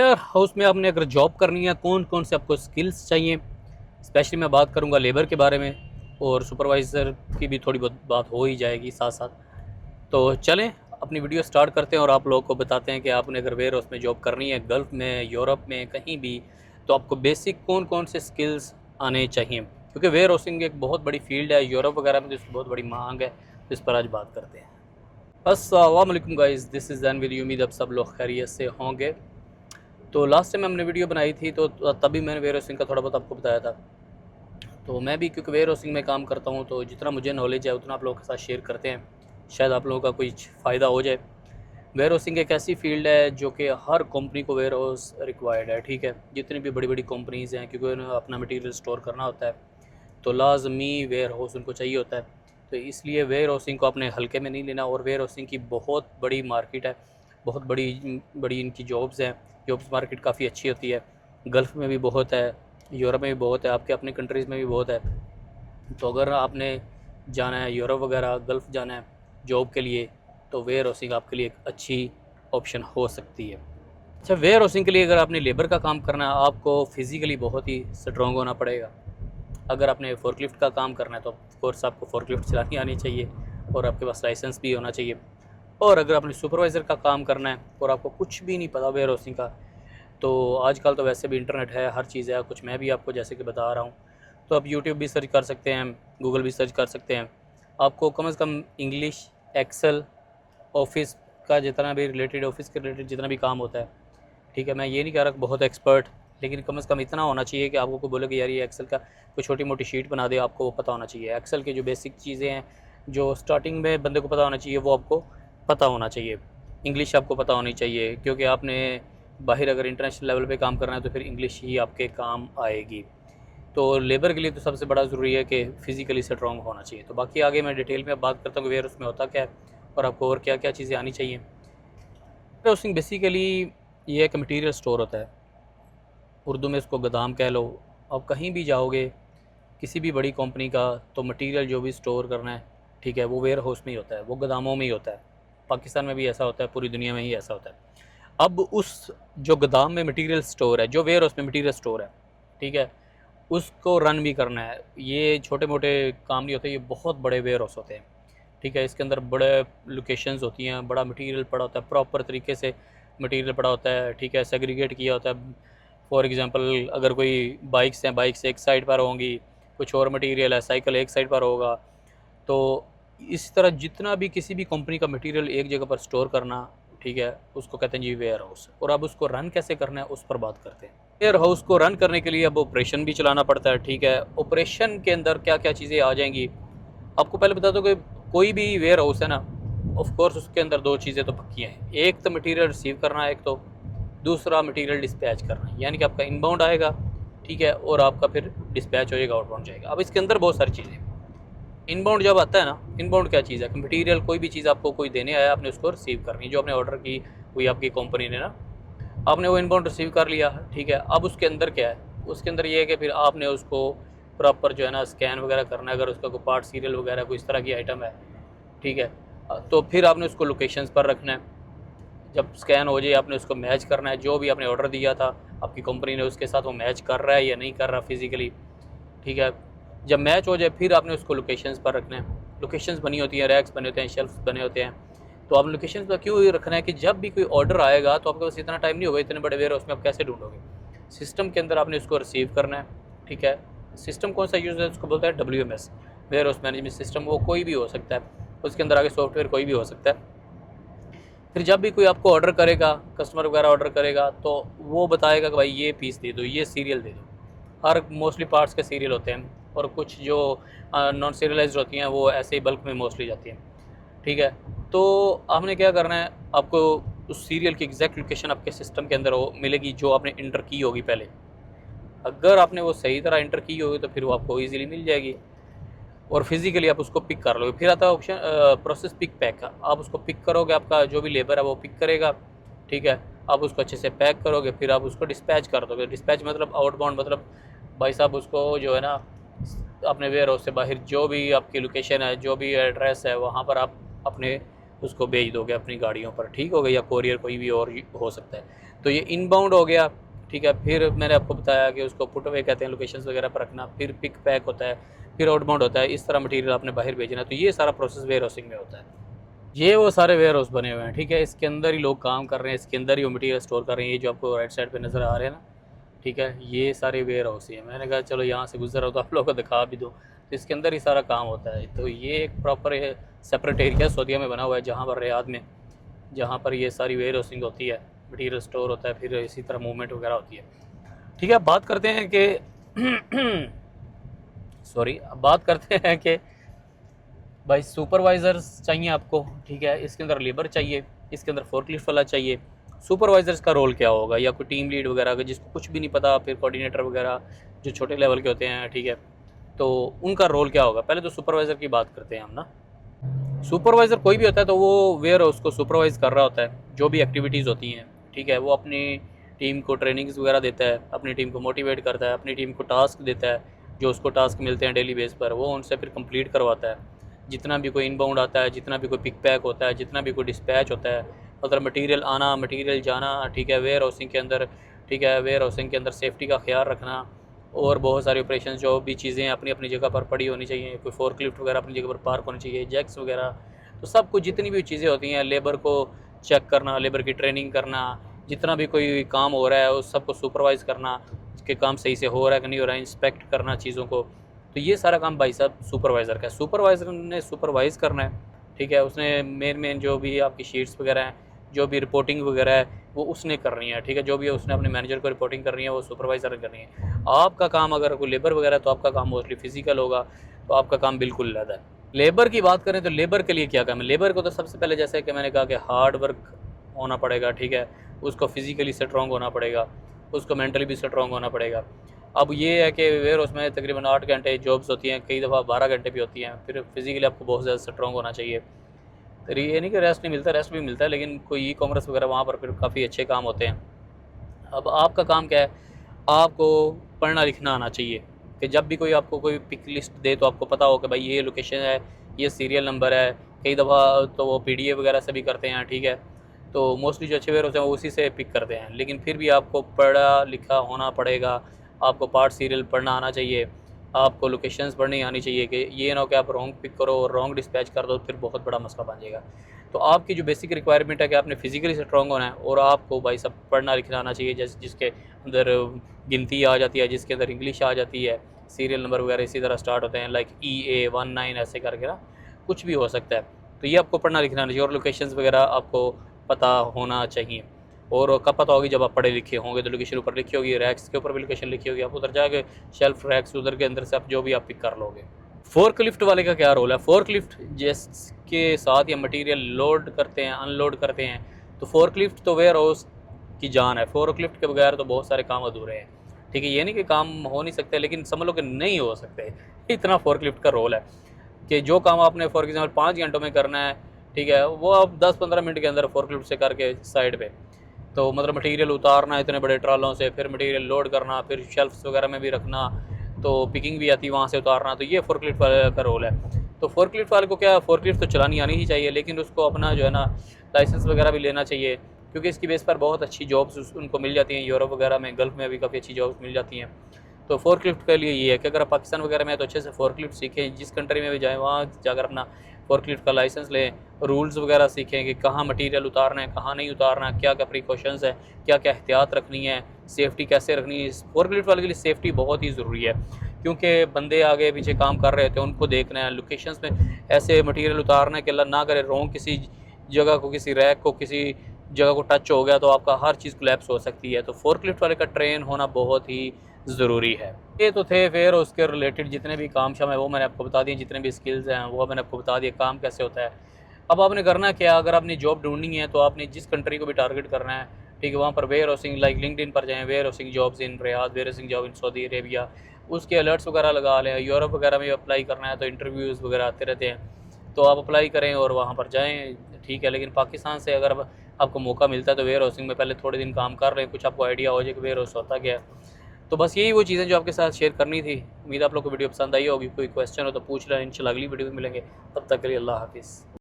Ware house में आपने अगर जॉब करनी है, कौन कौन से आपको स्किल्स चाहिए, स्पेशली मैं बात करूंगा लेबर के बारे में, और सुपरवाइज़र की भी थोड़ी बहुत बात हो ही जाएगी साथ साथ। तो चलें अपनी वीडियो स्टार्ट करते हैं और आप लोगों को बताते हैं कि आपने अगर वेयर हाउस में जॉब करनी है, गल्फ़ में, यूरोप में, कहीं भी, तो आपको बेसिक कौन कौन से स्किल्स आने चाहिए, क्योंकि वेयर हाउसिंग एक बहुत बड़ी फील्ड है। यूरोप वगैरह में तो इसकी बहुत बड़ी मांग है, तो इस पर आज बात करते हैं। अस्सलाम वालेकुम guys, this is Zain with उम्मीद आप सब लोग खैरियत से होंगे। तो लास्ट टाइम हमने वीडियो बनाई थी तो तभी मैंने वेयर हाउसिंग का थोड़ा बहुत आपको बताया था। तो मैं भी क्योंकि वेयर हाउसिंग में काम करता हूँ, तो जितना मुझे नॉलेज है उतना आप लोगों के साथ शेयर करते हैं, शायद आप लोगों का कुछ फ़ायदा हो जाए। वेयर हाउसिंग एक ऐसी फील्ड है जो कि हर कंपनी को वेयर हाउस रिक्वायर्ड है, ठीक है। जितनी भी बड़ी बड़ी कंपनीज़ हैं, क्योंकि उन्हें अपना मटीरियल स्टोर करना होता है, तो लाजमी वेयर हाउस उनको चाहिए होता है। तो इसलिए वेयर हाउसिंग को अपने हल्के में नहीं लेना, और वेयर हाउसिंग की बहुत बड़ी मार्केट है, बहुत बड़ी बड़ी इनकी जॉब्स हैं। जॉब्स मार्केट काफ़ी अच्छी होती है, गल्फ़ में भी बहुत है, यूरोप में भी बहुत है, आपके अपने कंट्रीज़ में भी बहुत है। तो अगर आपने जाना है यूरोप वगैरह, गल्फ़ जाना है जॉब के लिए, तो वेयर हाउसिंग आपके लिए एक अच्छी ऑप्शन हो सकती है। अच्छा, वेयर हाउसिंग के लिए अगर आपने लेबर का काम करना है, आपको फ़िज़िकली बहुत ही स्ट्रॉन्ग होना पड़ेगा। अगर आपने फ़ोर्कलिफ्ट का काम करना है, तो ऑफ़ कोर्स आपको फ़ोर्कलिफ्ट चलानी आनी चाहिए, और आपके पास लाइसेंस भी होना चाहिए। और अगर आपने सुपरवाइज़र का काम करना है और आपको कुछ भी नहीं पता वेयर हाउसिंग का, तो आजकल तो वैसे भी इंटरनेट है, हर चीज़ है, कुछ मैं भी आपको जैसे कि बता रहा हूँ। तो आप यूट्यूब भी सर्च कर सकते हैं, गूगल भी सर्च कर सकते हैं। आपको कम से कम इंग्लिश, एक्सेल, ऑफ़िस का जितना भी रिलेटेड, ऑफ़िस के रिलेटेड जितना भी काम होता है, ठीक है। मैं ये नहीं कह रहा कि बहुत एक्सपर्ट, लेकिन कम से कम इतना होना चाहिए कि आपको कोई बोले कि यार ये एक्सेल का कोई छोटी मोटी शीट बना दे, आपको वो पता होना चाहिए। एक्सेल की जो बेसिक चीज़ें हैं, जो स्टार्टिंग में बंदे को पता होना चाहिए, वो आपको पता होना चाहिए। इंग्लिश आपको पता होनी चाहिए, क्योंकि आपने बाहर अगर इंटरनेशनल लेवल पे काम करना है, तो फिर इंग्लिश ही आपके काम आएगी। तो लेबर के लिए तो सबसे बड़ा ज़रूरी है कि फ़िज़िकली स्ट्रॉन्ग होना चाहिए। तो बाकी आगे मैं डिटेल में बात करता हूँ कि वेयर हाउस में होता क्या है, और आपको और क्या क्या चीज़ें आनी चाहिए। वेयर हाउसिंग बेसिकली ये एक मटीरियल स्टोर होता है, उर्दू में इसको गोदाम कह लो। आप कहीं भी जाओगे किसी भी बड़ी कंपनी का, तो मटेरियल जो भी स्टोर करना है, ठीक है, वो वेयर हाउस में ही होता है, वो गोदामों में ही होता है। पाकिस्तान में भी ऐसा होता है, पूरी दुनिया में ही ऐसा होता है। अब उस जो गोदाम में मटेरियल स्टोर है, जो वेयर हाउस में मटेरियल स्टोर है, ठीक है, उसको रन भी करना है। ये छोटे मोटे काम नहीं होते, ये बहुत बड़े वेयर हाउस होते हैं, ठीक है। इसके अंदर बड़े लोकेशंस होती हैं, बड़ा मटेरियल पड़ा होता है, प्रॉपर तरीके से मटेरियल पड़ा होता है, ठीक है, सेग्रीगेट किया होता है। फॉर एग्जांपल अगर कोई बाइक्स हैं, बाइक्स एक साइड पर होंगी, कुछ और मटेरियल है, साइकिल एक साइड पर होगा। तो इस तरह जितना भी किसी भी कंपनी का मटेरियल एक जगह पर स्टोर करना, ठीक है, उसको कहते हैं जी वेयर हाउस। और अब उसको रन कैसे करना है, उस पर बात करते हैं। वेयर हाउस को रन करने के लिए अब ऑपरेशन भी चलाना पड़ता है, ठीक है। ऑपरेशन के अंदर क्या क्या चीज़ें आ जाएंगी, आपको पहले बता दो कि कोई भी वेयर हाउस है ना, ऑफ कोर्स उसके अंदर दो चीज़ें तो पक्की हैं। एक तो मटेरियल रिसीव करना है, एक तो दूसरा मटेरियल डिस्पैच करना, यानी कि आपका इनबाउंड आएगा, ठीक है, और आपका फिर डिस्पैच हो जाएगा, आउटबाउंड जाएगा। अब इसके अंदर बहुत सारी चीज़ें। इनबाउंड जब आता है ना, इनबाउंड क्या चीज़ है कि मटेरियल कोई भी चीज़ आपको कोई देने आया, आपने उसको रिसीव करनी, जो आपने ऑर्डर की हुई आपकी कंपनी ने ना, आपने वो इनबाउंड रिसीव कर लिया, ठीक है। अब उसके अंदर क्या है, उसके अंदर ये है कि फिर आपने उसको प्रॉपर जो है ना स्कैन वगैरह करना है, अगर उसका कोई पार्ट सीरियल वगैरह कोई इस तरह की आइटम है, ठीक है, तो फिर आपने उसको लोकेशंस पर रखना है। जब स्कैन हो जाए, आपने उसको मैच करना है, जो भी आपने ऑर्डर दिया था आपकी कंपनी ने, उसके साथ वो मैच कर रहा है या नहीं कर रहा फिज़िकली, ठीक है। जब मैच हो जाए, फिर आपने उसको लोकेशंस पर रखना है। लोकेशंस बनी होती हैं, रैक्स बने होते हैं, शेल्फ्स बने होते हैं। तो आप लोकेशंस पर क्यों रखना है कि जब भी कोई ऑर्डर आएगा, तो आपके पास इतना टाइम नहीं होगा, इतने बड़े वेयर हाउस में आप कैसे ढूंढोगे। सिस्टम के अंदर आपने उसको रिसीव करना है, ठीक है। सिस्टम कौन सा यूज़ है, उसको बोलता है WMS, warehouse management system. वो कोई भी हो सकता है, उसके अंदर आगे सॉफ्टवेयर कोई भी हो सकता है। फिर जब भी कोई आपको ऑर्डर करेगा, कस्टमर वगैरह ऑर्डर करेगा, तो वो बताएगा कि भाई ये पीस दे दो, ये सीरियल दे दो। हर मोस्टली पार्ट्स के सीरियल होते हैं, और कुछ जो नॉन सीरियलाइज्ड होती हैं वो ऐसे ही बल्क में मोस्टली जाती हैं, ठीक है। तो आपने क्या करना है, आपको उस सीरियल की एग्जैक्ट लोकेशन आपके सिस्टम के अंदर वो मिलेगी, जो आपने इंटर की होगी पहले। अगर आपने वो सही तरह इंटर की होगी, तो फिर वो आपको ईजिली मिल जाएगी, और फिज़िकली आप उसको पिक कर लोगे। फिर आता है ऑप्शन प्रोसेस पिक पैक का। आप उसको पिक करोगे, आपका जो भी लेबर है वो पिक करेगा, ठीक है। आप उसको अच्छे से पैक करोगे, फिर आप उसको डिस्पैच कर दोगे। डिस्पैच मतलब आउटबाउंड, मतलब भाई साहब उसको जो है ना, अपने वेयर हाउस से बाहर जो भी आपकी लोकेशन है, जो भी एड्रेस है, वहाँ पर आप अपने उसको भेज दोगे अपनी गाड़ियों पर, ठीक हो गया, या कोरियर कोई भी और हो सकता है। तो ये इनबाउंड हो गया, ठीक है। फिर मैंने आपको बताया कि उसको पुट अवे कहते हैं, लोकेशंस वगैरह पर रखना, फिर पिक पैक होता है, फिर आउटबाउंड होता है। इस तरह मटीरियल आपने बाहर भेजना है, तो ये सारा प्रोसेस वेयर हाउसिंग में होता है। ये वो सारे वेयर हाउस बने हुए हैं, ठीक है। इसके अंदर ही लोग काम कर रहे हैं, इसके अंदर ही वो मटीरियल स्टोर कर रहे हैं। ये जो आपको राइट साइड पे नज़र आ रहे हैं ना, ठीक है, ये सारे वेयर हाउस ही हैं। मैंने कहा चलो यहाँ से गुजर रहा तो आप लोगों को दिखा भी दूँ। तो इसके अंदर ही सारा काम होता है। तो ये एक प्रॉपर सेपरेट एरिया सऊदीया में बना हुआ है, जहाँ पर रियाद में, जहाँ पर ये सारी वेयर हाउसिंग होती है, मटीरियल स्टोर होता है, फिर इसी तरह मूवमेंट वगैरह होती है, ठीक है। अब बात करते हैं कि सॉरी, अब बात करते हैं कि भाई सुपरवाइज़र्स चाहिए आपको, ठीक है। इसके अंदर लेबर चाहिए, इसके अंदर फोर्कलिफ्ट वाला चाहिए। सुपरवाइज़र्स का रोल क्या होगा, या कोई टीम लीड वगैरह का जिसको कुछ भी नहीं पता, फिर कोऑर्डिनेटर वगैरह जो छोटे लेवल के होते हैं, ठीक है, तो उनका रोल क्या होगा। पहले तो सुपरवाइज़र की बात करते हैं हम ना। सुपरवाइज़र कोई भी होता है तो वो वेयर हाउस को सुपरवाइज़ कर रहा होता है, जो भी एक्टिविटीज़ होती हैं, ठीक है। वो अपनी टीम को ट्रेनिंग्स वगैरह देता है, अपनी टीम को मोटिवेट करता है, अपनी टीम को टास्क देता है, जो उसको टास्क मिलते हैं डेली बेस पर, वो उनसे फिर कंप्लीट करवाता है। जितना भी कोई इनबाउंड आता है, जितना भी कोई पिक पैक होता है, जितना भी कोई डिस्पैच होता है, मतलब मटीरियल आना, मटीरियल जाना, ठीक है, वेयर हाउसिंग के अंदर, ठीक है, वेयर हाउसिंग के अंदर सेफ्टी का ख्याल रखना, और बहुत सारे ऑपरेशन, जो भी चीज़ें अपनी अपनी जगह पर पड़ी होनी चाहिए, कोई फोर्कलिफ्ट वगैरह अपनी जगह पर पार्क होनी चाहिए, जैक्स वगैरह, तो सब कुछ जितनी भी चीज़ें होती हैं, लेबर को चेक करना, लेबर की ट्रेनिंग करना, जितना भी कोई काम हो रहा है उस सबको सुपरवाइज़ करना, कि काम सही से हो रहा है कि नहीं हो रहा है, इंस्पेक्ट करना चीज़ों को। तो ये सारा काम भाई साहब सुपरवाइज़र का है। सुपरवाइज़र ने सुपरवाइज़ करना है, ठीक है। उसने मेन जो भी आपकी शीट्स वगैरह हैं, जो भी रिपोर्टिंग वगैरह है, वो उसने करनी है, ठीक है। जो भी है उसने अपने मैनेजर को रिपोर्टिंग करनी है, वो सुपरवाइज़र ने करनी है। आपका काम, अगर कोई लेबर वगैरह है तो आपका काम मोस्टली फिजिकल होगा, तो आपका काम बिल्कुल अलग है। लेबर की बात करें तो लेबर के लिए क्या काम है। लेबर को तो सबसे पहले, जैसे कि मैंने कहा, कि हार्ड वर्क होना पड़ेगा, ठीक है। उसको फिज़िकली स्ट्रॉन्ग होना पड़ेगा, उसको मेंटली भी स्ट्रॉन्ग होना पड़ेगा। अब ये है कि वेयर हाउस में तकरीबन 8 घंटे जॉब्स होती हैं, कई दफ़ा 12 घंटे भी होती हैं। फिर फिज़िकली आपको बहुत ज़्यादा स्ट्रॉन्ग होना चाहिए। तो ये नहीं कि रेस्ट नहीं मिलता, रेस्ट भी मिलता है, लेकिन कोई ई कॉमर्स वगैरह वहाँ पर फिर काफ़ी अच्छे काम होते हैं। अब आपका काम क्या है, आपको पढ़ना लिखना आना चाहिए, कि जब भी कोई आपको कोई पिक लिस्ट दे तो आपको पता हो कि भाई ये लोकेशन है, ये सीरियल नंबर है। कई दफ़ा तो वो पीडीएफ वगैरह से भी करते हैं, ठीक है। तो मोस्टली जो अच्छे वेयर होते हैं वो उसी से पिक करते हैं, लेकिन फिर भी आपको पढ़ा लिखा होना पड़ेगा। आपको पार्ट सीरियल पढ़ना आना चाहिए, आपको लोकेशंस पढ़नी आनी चाहिए, कि ये ना हो कि आप रॉन्ग पिक करो और रॉन्ग डिस्पैच कर दो, फिर बहुत बड़ा मसला बन जाएगा। तो आपकी जो बेसिक रिक्वायरमेंट है कि आपने फिजिकली स्ट्रॉन्ग होना है, और आपको भाई सब पढ़ना लिखना आना चाहिए, जैसे जिसके अंदर गिनती आ जाती है, जिसके अंदर इंग्लिश आ जाती है, सीरियल नंबर वगैरह इसी तरह स्टार्ट होते हैं, लाइक EA19 ऐसे करके ना, कुछ भी हो सकता है। तो ये आपको पढ़ना लिखना आना चाहिए, और लोकेशंस वगैरह आपको पता होना चाहिए। और कब पता होगी, जब आप पढ़े लिखे होंगे, तो लोकेशन ऊपर लिखी होगी, रैक्स के ऊपर भी लोकेशन लिखी होगी, आप उधर जाके शेल्फ रैक्स उधर के अंदर से आप जो भी आप पिक कर लोगे। फोर्कलिफ्ट वाले का क्या रोल है। फोर्कलिफ्ट जिसके साथ ये मटेरियल लोड करते हैं, अनलोड करते हैं, तो फोर्कलिफ्ट तो वेयर हाउस की जान है। फोर्कलिफ्ट के बगैर तो बहुत सारे काम अधूरे हैं, ठीक है। ये नहीं कि काम हो नहीं सकते, लेकिन समझ लो कि नहीं हो सकते, इतना फोर्कलिफ्ट का रोल है कि जो काम आपने फॉर एग्जाम्पल 5 घंटों में करना है, ठीक है, वो आप 10-15 मिनट के अंदर फोर्कलिफ्ट से करके साइड पे, तो मतलब मटेरियल उतारना इतने बड़े ट्रालों से, फिर मटेरियल लोड करना, फिर शेल्फ्स वगैरह में भी रखना, तो पिकिंग भी आती है वहाँ से उतारना, तो ये फोर्कलिफ्ट वाले का रोल है। तो फोर्कलिफ्ट वाले को क्या, फोर्कलिफ्ट तो चलानी आनी ही चाहिए, लेकिन उसको अपना जो है ना लाइसेंस वगैरह भी लेना चाहिए, क्योंकि इसकी बेस पर बहुत अच्छी जॉब्स उनको मिल जाती हैं। यूरोप वगैरह में, गल्फ़ में भी काफ़ी अच्छी जॉब्स मिल जाती हैं। तो फोर्कलिफ्ट के लिए ये है कि अगर आप पाकिस्तान वगैरह में है तो अच्छे से फोर्कलिफ्ट सीखें, जिस कंट्री में भी जाएँ वहाँ जाकर अपना फोर्कलिफ्ट का लाइसेंस लें, रूल्स वगैरह सीखें कि कहाँ मटेरियल उतारना है, कहाँ नहीं उतारना, क्या क्या प्रिकॉशंस है, क्या क्या एहतियात रखनी है, सेफ्टी कैसे रखनी है। फोर्कलिफ्ट वाले के लिए सेफ्टी बहुत ही ज़रूरी है, क्योंकि बंदे आगे पीछे काम कर रहे होते हैं, उनको देखना है, लोकेशंस में ऐसे मटेरियल उतारना है कि अल्लाह ना करे रॉन्ग किसी जगह को, किसी रैक को, किसी जगह को टच हो गया तो आपका हर चीज़ कोलैप्स हो सकती है। तो फोर्कलिफ्ट वाले का ट्रेन होना बहुत ही ज़रूरी है। ये तो थे फिर उसके रिलेटेड जितने भी काम शाम है वो मैंने आपको बता दिए, जितने भी स्किल्स हैं वो मैंने आपको बता दिए, काम कैसे होता है। अब आपने करना क्या, अगर आपने जॉब ढूंढनी है तो आपने जिस कंट्री को भी टारगेट करना है, ठीक है, वहाँ पर वेयर हाउसिंग, लाइक लिंक्डइन पर जाएँ, warehousing jobs in Riyadh, warehousing job in Saudi Arabia, उसके अलर्ट्स वगैरह लगा लें। यूरोप वगैरह में अप्लाई करना है तो इंटरव्यूज़ वगैरह आते रहते हैं, तो आप अप्लाई करें और वहाँ पर जाएँ, ठीक है। लेकिन पाकिस्तान से अगर आपको मौका मिलता है तो वेयर हाउसिंग में पहले थोड़े दिन काम कर लें, कुछ आपको आइडिया हो जाए कि वेयर हाउस होता क्या है। तो बस यही वो चीज़ें जो आपके साथ शेयर करनी थी। उम्मीद आप लोग को वीडियो पसंद आई होगी। कोई क्वेश्चन हो तो पूछ लें, इंशाल्लाह अगली वीडियो में मिलेंगे। तब तक के लिए अल्लाह हाफिज़।